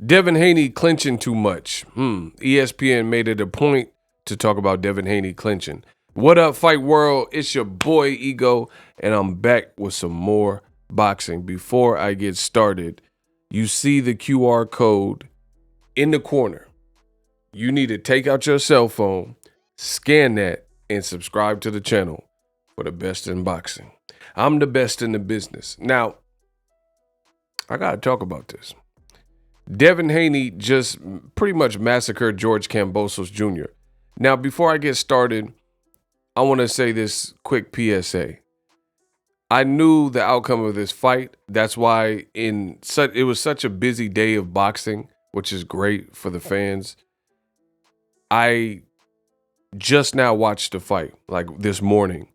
Devin Haney clinching too much. ESPN made it a point to talk about Devin Haney clinching. What up, Fight World? It's your boy Ego, and I'm back with some more boxing. Before I get started, you see the QR code in the corner. You need to take out your cell phone, scan that, and subscribe to the channel for the best in boxing. I'm the best in the business. Now, I got to talk about this. Devin Haney just pretty much massacred George Kambosos Jr. Now, before I get started, I want to say this quick PSA. I knew the outcome of this fight. That's why it was such a busy day of boxing, which is great for the fans. I just now watched the fight, like this morning,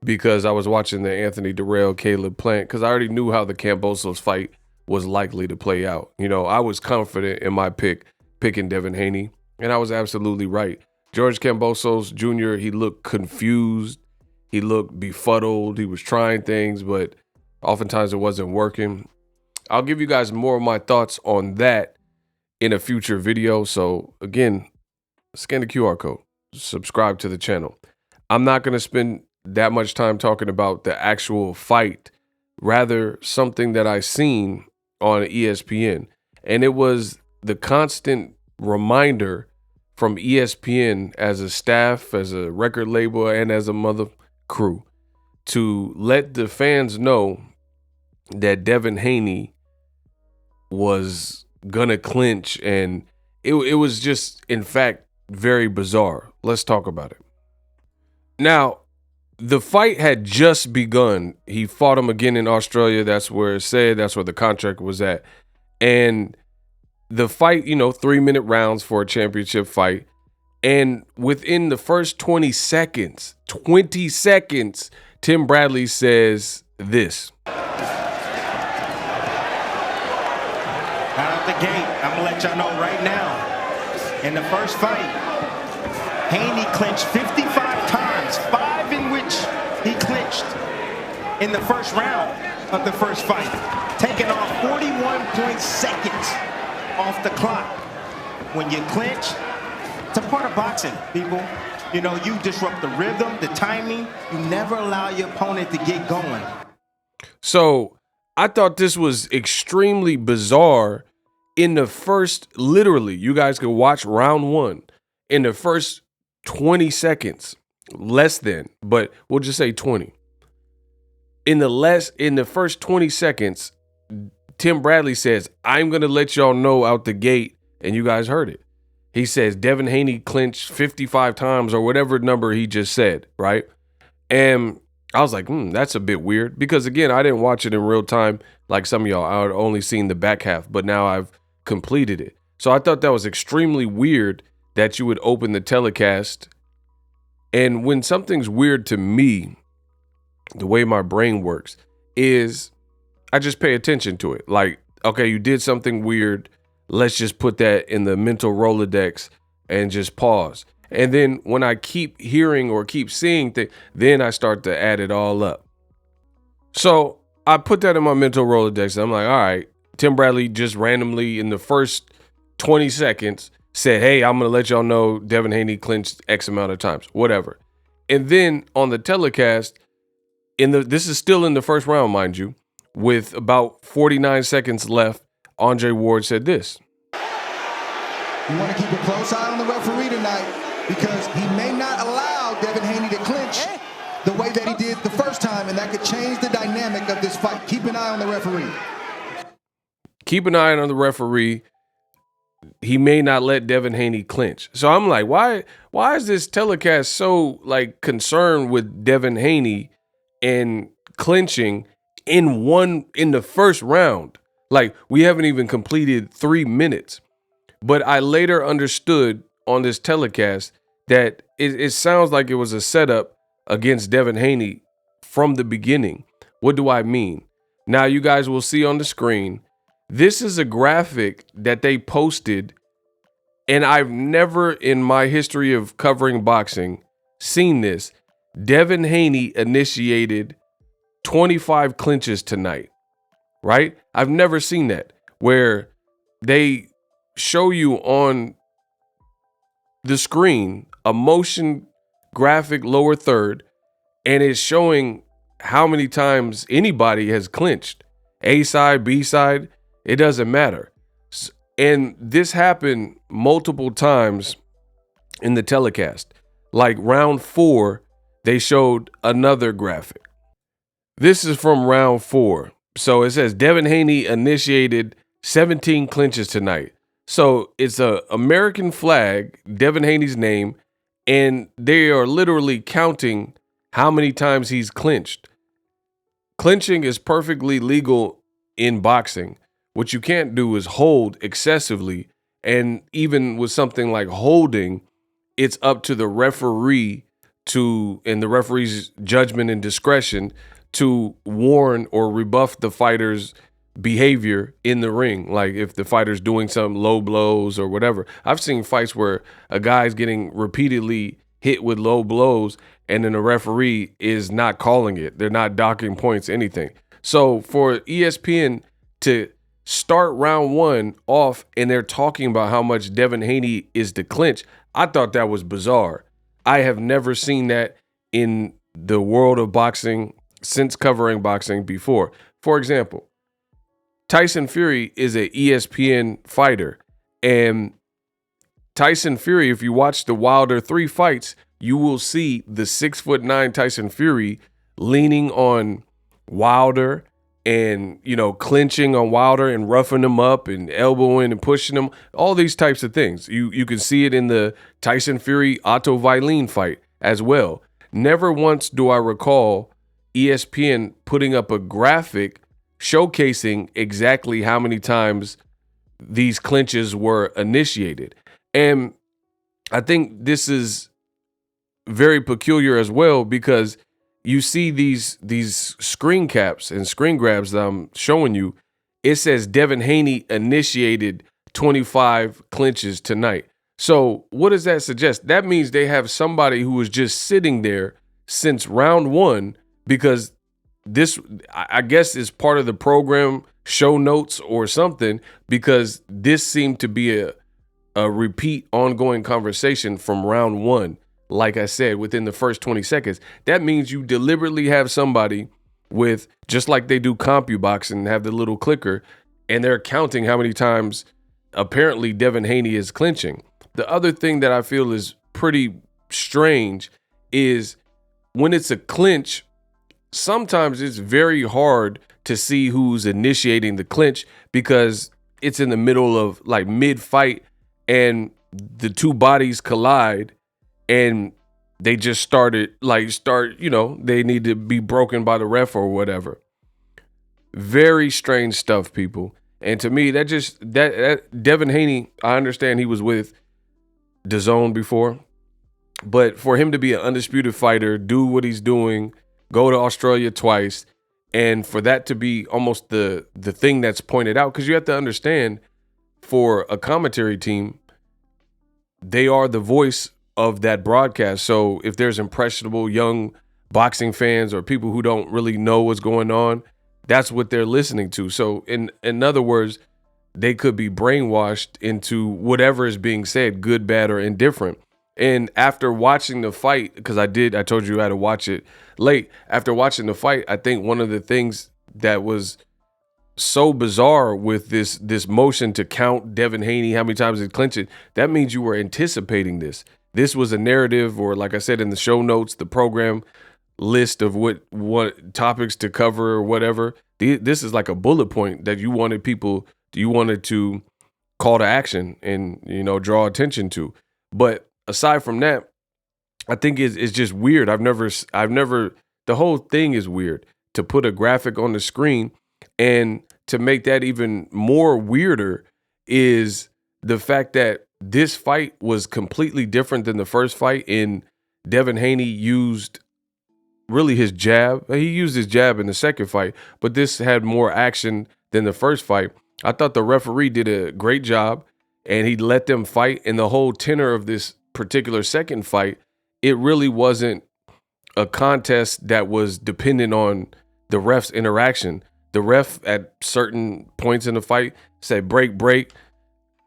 because I was watching the Anthony Durrell, Caleb Plant, because I already knew how the Kambosos fight was likely to play out. You know, I was confident in my picking Devin Haney, and I was absolutely right. George Kambosos Jr., he looked confused. He looked befuddled. He was trying things, but oftentimes it wasn't working. I'll give you guys more of my thoughts on that in a future video. So again, scan the QR code, subscribe to the channel. I'm not going to spend that much time talking about the actual fight, rather something that I seen on ESPN. And it was the constant reminder from ESPN as a staff, as a record label, and as a mother crew to let the fans know that Devin Haney was gonna clinch. And it was just, in fact, very bizarre. Let's talk about it. Now, the fight had just begun. He fought him again in Australia. That's where it said, that's where the contract was at. And the fight, 3-minute rounds for a championship fight. And within the first 20 seconds, Tim Bradley says this. Out of the gate, I'm gonna let y'all know right now, in the first fight, Haney clinched 55 times, 5 in which he clinched in the first round of the first fight, taking off 41 seconds off the clock. When you clinch, it's a part of boxing, people. You disrupt the rhythm, the timing. You never allow your opponent to get going. So I thought this was extremely bizarre. In the first, literally, you guys can watch round one. In the first 20 seconds, less than, but we'll just say 20. In the first 20 seconds, Tim Bradley says, I'm going to let y'all know out the gate, and you guys heard it. He says Devin Haney clinched 55 times or whatever number he just said, right? And I was like, that's a bit weird because, again, I didn't watch it in real time like some of y'all. I had only seen the back half, but now I've completed it. So I thought that was extremely weird that you would open the telecast. And when something's weird to me, the way my brain works is I just pay attention to it. Like, okay, you did something weird. Let's just put that in the mental Rolodex and just pause. And then when I keep hearing or keep seeing things, then I start to add it all up. So I put that in my mental Rolodex. And I'm like, all right, Tim Bradley just randomly in the first 20 seconds said, hey, I'm going to let y'all know Devin Haney clinched X amount of times, whatever. And then on the telecast, this is still in the first round, mind you, with about 49 seconds left, Andre Ward said this. You want to keep a close eye on the referee tonight because he may not allow Devin Haney to clinch the way that he did the first time, and that could change the dynamic of this fight. Keep an eye on the referee. Keep an eye on the referee. He may not let Devin Haney clinch. So I'm like, why is this telecast so concerned with Devin Haney and clinching in the first round? Like, we haven't even completed 3 minutes. But I later understood on this telecast that it sounds like it was a setup against Devin Haney from the beginning. What do I mean? Now you guys will see on the screen, this is a graphic that they posted, and I've never in my history of covering boxing seen this. Devin Haney initiated 25 clinches tonight. Right? I've never seen that where they show you on the screen a motion graphic lower third, and it's showing how many times anybody has clinched. A side, B side, it doesn't matter. And this happened multiple times in the telecast. Like round 4, they showed another graphic. This is from round 4. So it says Devin Haney initiated 17 clinches tonight. So it's a American flag, Devin Haney's name, and they are literally counting how many times he's clinched. Clinching is perfectly legal in boxing. What you can't do is hold excessively, and even with something like holding, it's up to the referee and the referee's judgment and discretion to warn or rebuff the fighter's behavior in the ring. Like if the fighter's doing some low blows or whatever. I've seen fights where a guy's getting repeatedly hit with low blows and then the referee is not calling it. They're not docking points, anything. So for ESPN to start round 1 off and they're talking about how much Devin Haney is to clinch, I thought that was bizarre. I have never seen that in the world of boxing since covering boxing before. For example, Tyson Fury is an ESPN fighter, and Tyson Fury, if you watch the Wilder 3 fights, you will see the 6'9" Tyson Fury leaning on Wilder and, clinching on Wilder and roughing him up and elbowing and pushing him, all these types of things. You can see it in the Tyson Fury Otto Wallin fight as well. Never once do I recall ESPN putting up a graphic showcasing exactly how many times these clinches were initiated. And I think this is very peculiar as well, because you see these screen caps and screen grabs that I'm showing you. It says Devin Haney initiated 25 clinches tonight. So what does that suggest? That means they have somebody who was just sitting there since round 1, because this, I guess, is part of the program show notes or something, because this seemed to be a repeat ongoing conversation from round 1. Like I said, within the first 20 seconds, that means you deliberately have somebody with, just like they do CompuBox and have the little clicker, and they're counting how many times apparently Devin Haney is clinching. The other thing that I feel is pretty strange is when it's a clinch, sometimes it's very hard to see who's initiating the clinch, because it's in the middle of like mid-fight and the two bodies collide and they just they need to be broken by the ref or whatever. Very strange stuff, people. And to me, that Devin Haney, I understand he was with DAZN before, but for him to be an undisputed fighter, do what he's doing, go to Australia twice, and for that to be almost the thing that's pointed out, because you have to understand, for a commentary team, they are the voice of that broadcast. So if there's impressionable young boxing fans or people who don't really know what's going on, that's what they're listening to. So in other words, they could be brainwashed into whatever is being said, good, bad, or indifferent. And after watching the fight, because I told you I had to watch it late. After watching the fight, I think one of the things that was so bizarre with this motion to count Devin Haney, how many times he clinched it, that means you were anticipating this. This was a narrative, or like I said in the show notes, the program list of what topics to cover or whatever. This is like a bullet point that you wanted to call to action and, draw attention to. But aside from that, I think it's just weird. I've never, the whole thing is weird to put a graphic on the screen. And to make that even more weirder is the fact that this fight was completely different than the first fight. And Devin Haney used really his jab. He used his jab in the second fight, but this had more action than the first fight. I thought the referee did a great job, and he let them fight. And the whole tenor of this particular second fight, it really wasn't a contest that was dependent on the ref's interaction. The ref at certain points in the fight said break,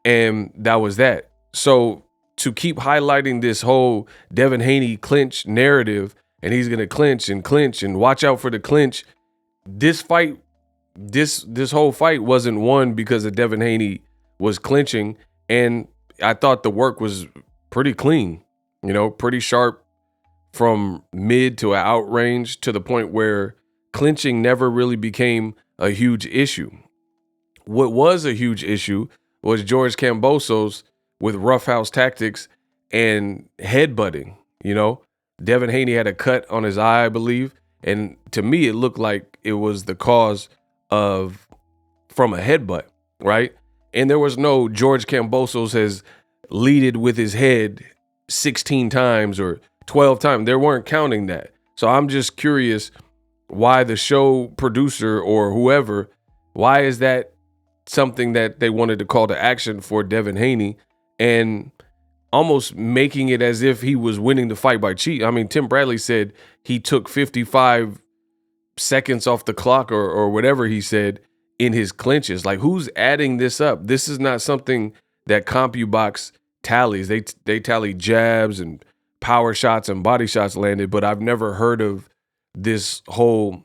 And that was that. So to keep highlighting this whole Devin Haney clinch narrative, and he's going to clinch and watch out for the clinch. This fight, this whole fight wasn't won because of Devin Haney was clinching. And I thought the work was pretty clean, pretty sharp from mid to out range, to the point where clinching never really became a huge issue. What was a huge issue was George Kambosos with roughhouse tactics and headbutting. Devin Haney had a cut on his eye, I believe. And to me, it looked like it was the cause from a headbutt, right? And there was no George Kambosos has leaded with his head 16 times or 12 times. They weren't counting that. So I'm just curious why the show producer or whoever, why is that something that they wanted to call to action for Devin Haney, and almost making it as if he was winning the fight by cheat. I mean, Tim Bradley said he took 55 seconds off the clock or whatever he said in his clinches. Like, who's adding this up? This is not something that CompuBox tallies. They tally jabs and power shots and body shots landed, but I've never heard of this whole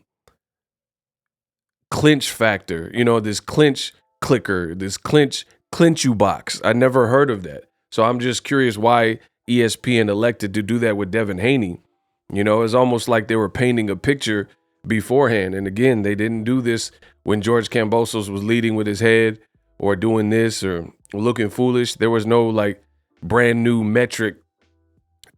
clinch factor, this clinch clicker, this clinchubox. I never heard of that. So I'm just curious why ESPN elected to do that with Devin Haney. It's almost like they were painting a picture beforehand. And again, they didn't do this when George Kambosos was leading with his head or doing this or looking foolish. There was no like brand new metric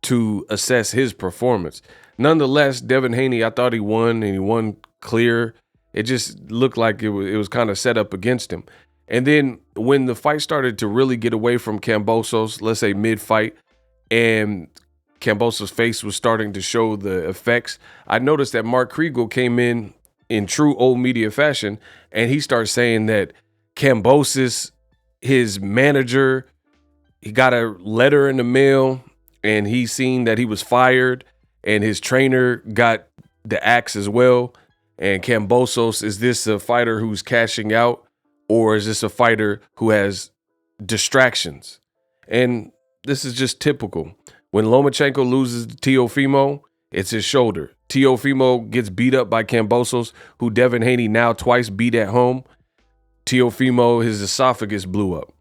to assess his performance. Nonetheless, Devin Haney, I thought he won, and he won clear. It just looked like it was kind of set up against him. And then when the fight started to really get away from Kambosos, let's say mid-fight, and Kambosos' face was starting to show the effects, I noticed that Mark Kriegel came in true old media fashion, and he started saying that Kambosos, his manager, he got a letter in the mail, and he seen that he was fired, and his trainer got the axe as well. And Kambosos, is this a fighter who's cashing out? Or is this a fighter who has distractions? And this is just typical. When Lomachenko loses to Teofimo, it's his shoulder. Teofimo gets beat up by Kambosos, who Devin Haney now twice beat at home. Teofimo, his esophagus blew up.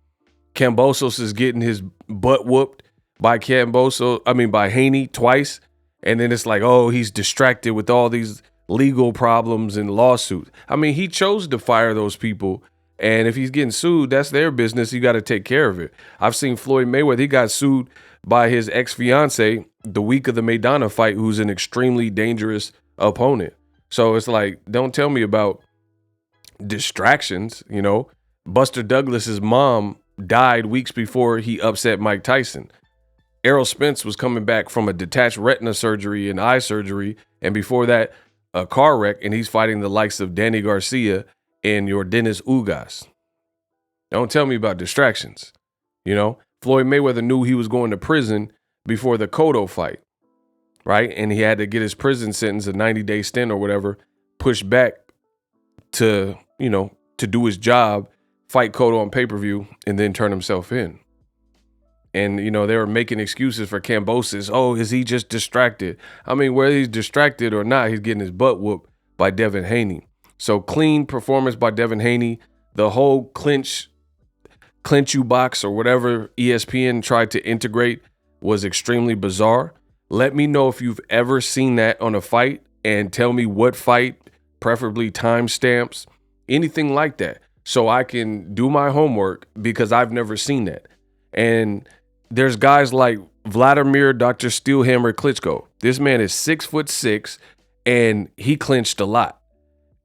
Kambosos is getting his butt whooped by Haney twice. And then it's like, oh, he's distracted with all these legal problems and lawsuits. I mean, he chose to fire those people. And if he's getting sued, that's their business. You got to take care of it. I've seen Floyd Mayweather. He got sued by his ex-fiance the week of the Maidana fight, who's an extremely dangerous opponent. So it's like, don't tell me about distractions. Buster Douglas's mom died weeks before he upset Mike Tyson. Errol Spence was coming back from a detached retina surgery and eye surgery, and before that, a car wreck, and he's fighting the likes of Danny Garcia and your Dennis Ugas. Don't tell me about distractions. Floyd Mayweather knew he was going to prison before the Cotto fight, right? And he had to get his prison sentence, a 90-day stint or whatever, pushed back to do his job, fight Cotto on pay-per-view, and then turn himself in. And, they were making excuses for Kambosos. Oh, is he just distracted? I mean, whether he's distracted or not, he's getting his butt whooped by Devin Haney. So clean performance by Devin Haney. The whole clinchubox or whatever ESPN tried to integrate was extremely bizarre. Let me know if you've ever seen that on a fight, and tell me what fight, preferably timestamps, anything like that, so I can do my homework, because I've never seen that. And there's guys like Vladimir Dr. Steelhammer Klitschko. This man is 6'6", and he clinched a lot.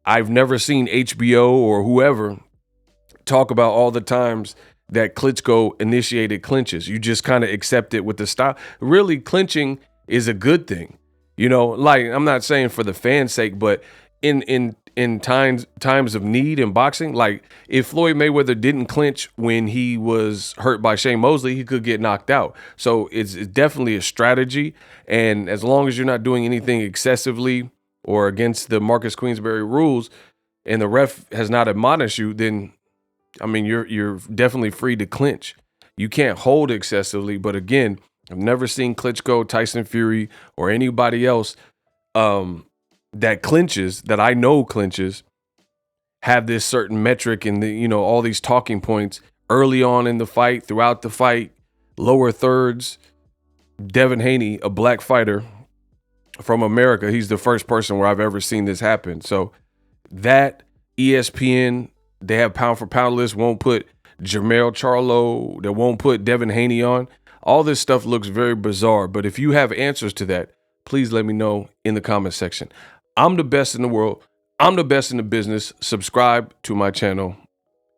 I've never seen HBO or whoever talk about all the times that Klitschko initiated clinches. You just kind of accept it with the style. Really, clinching is a good thing. Like, I'm not saying for the fan's sake, but in times of need in boxing, like if Floyd Mayweather didn't clinch when he was hurt by Shane Mosley, he could get knocked out. So it's definitely a strategy. And as long as you're not doing anything excessively or against the Marcus Queensberry rules, and the ref has not admonished you, then I mean, you're definitely free to clinch. You can't hold excessively, but again, I've never seen Klitschko, Tyson Fury, or anybody else that clinches, that I know clinches, have this certain metric and all these talking points early on in the fight, throughout the fight, lower thirds. Devin Haney, a black fighter from America, he's the first person where I've ever seen this happen. So that ESPN, they have pound for pound list, won't put Jermell Charlo, they won't put Devin Haney on. All this stuff looks very bizarre, but if you have answers to that, please let me know in the comment section. I'm the best in the world. I'm the best in the business. Subscribe to my channel.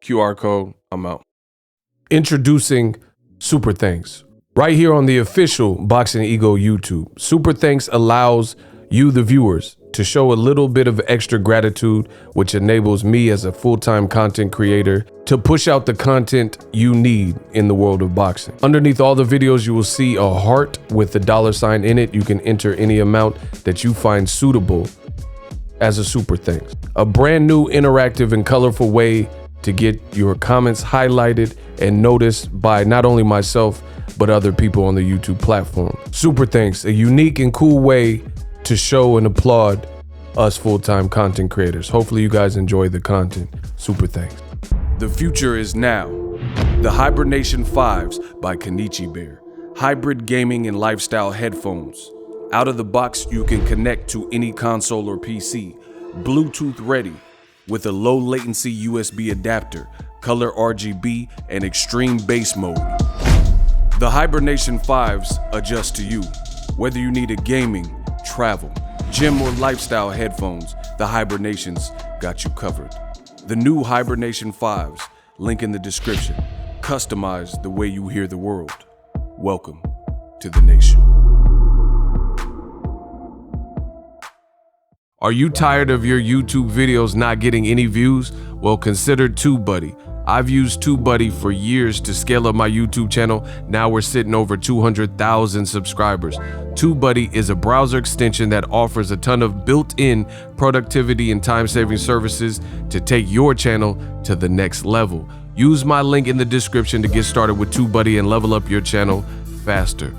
QR code, I'm out. Introducing Super Thanks. Right here on the official Boxing Ego YouTube. Super Thanks allows you, the viewers, to show a little bit of extra gratitude, which enables me as a full-time content creator to push out the content you need in the world of boxing. Underneath all the videos, you will see a heart with the $sign in it. You can enter any amount that you find suitable as a super thanks. A brand new, interactive, and colorful way to get your comments highlighted and noticed by not only myself, but other people on the YouTube platform. Super thanks, a unique and cool way to show and applaud us full-time content creators. Hopefully you guys enjoy the content. Super thanks. The future is now. The Hibernation 5s by Kenichi Bear. Hybrid gaming and lifestyle headphones. Out of the box, you can connect to any console or PC. Bluetooth ready with a low latency USB adapter, color RGB, and extreme bass mode. The Hibernation 5s adjust to you. Whether you need a gaming, travel, gym, or lifestyle headphones, the Hibernations got you covered. The new Hibernation 5s, link in the description. Customize the way you hear the world. Welcome to the nation. Are you tired of your YouTube videos not getting any views? Well, consider TubeBuddy. I've used TubeBuddy for years to scale up my YouTube channel. Now we're sitting over 200,000 subscribers. TubeBuddy is a browser extension that offers a ton of built-in productivity and time-saving services to take your channel to the next level. Use my link in the description to get started with TubeBuddy and level up your channel faster.